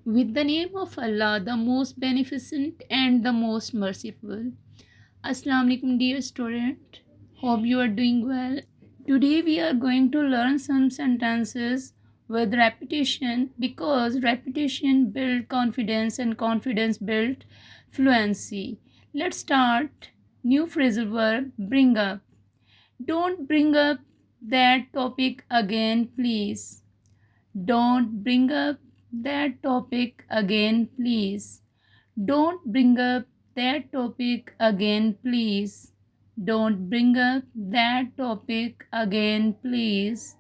With the name of Allah, the most beneficent and the most merciful. Assalamu alaikum, dear student. Hope you are doing well. Today we are going to learn some sentences with repetition because repetition builds confidence and confidence builds fluency. Let's start. New phrasal verb bring up. Don't bring up that topic again, please. Don't bring up that topic again, please. Don't bring up that topic again, please. Don't bring up that topic again, please.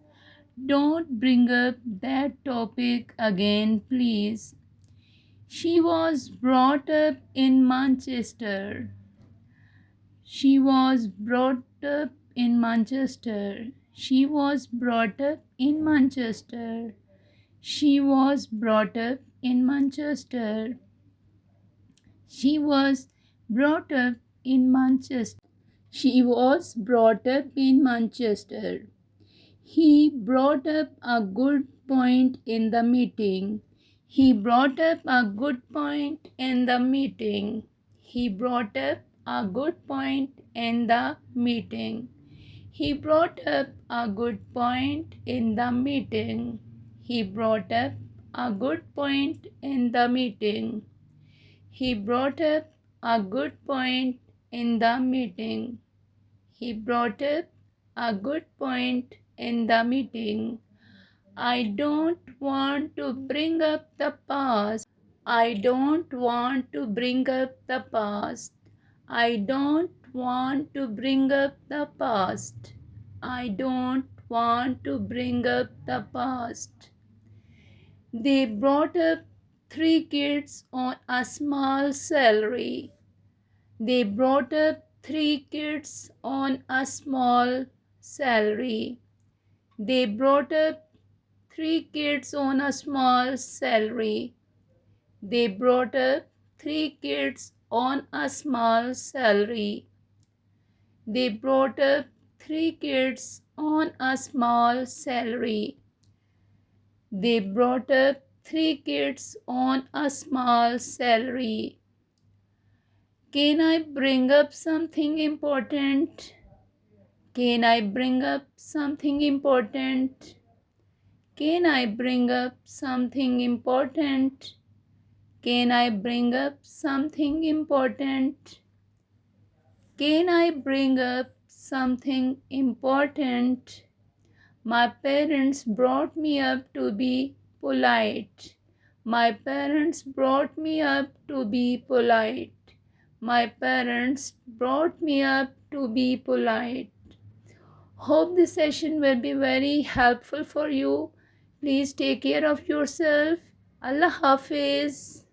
Don't bring up that topic again, please. She was brought up in Manchester. She was brought up in Manchester. She was brought up in Manchester. She was brought up in Manchester. She was brought up in Manchester. She was brought up in Manchester. He brought up a good point in the meeting. He brought up a good point in the meeting. He brought up a good point in the meeting. He brought up a good point in the meeting. He brought up a good point in the meeting. He brought up a good point in the meeting. He brought up a good point in the meeting. I don't want to bring up the past. I don't want to bring up the past. I don't want to bring up the past. I don't want to bring up the past. They brought up 3 kids on a small salary. They brought up 3 kids on a small salary. They brought up 3 kids on a small salary. They brought up 3 kids on a small salary. They brought up 3 kids on a small salary. They brought up 3 kids on a small salary. Can I bring up something important? Can I bring up something important? Can I bring up something important? Can I bring up something important? Can I bring up something important? My parents brought me up to be polite. My parents brought me up to be polite. My parents brought me up to be polite. Hope this session will be very helpful for you. Please take care of yourself. Allah Hafiz.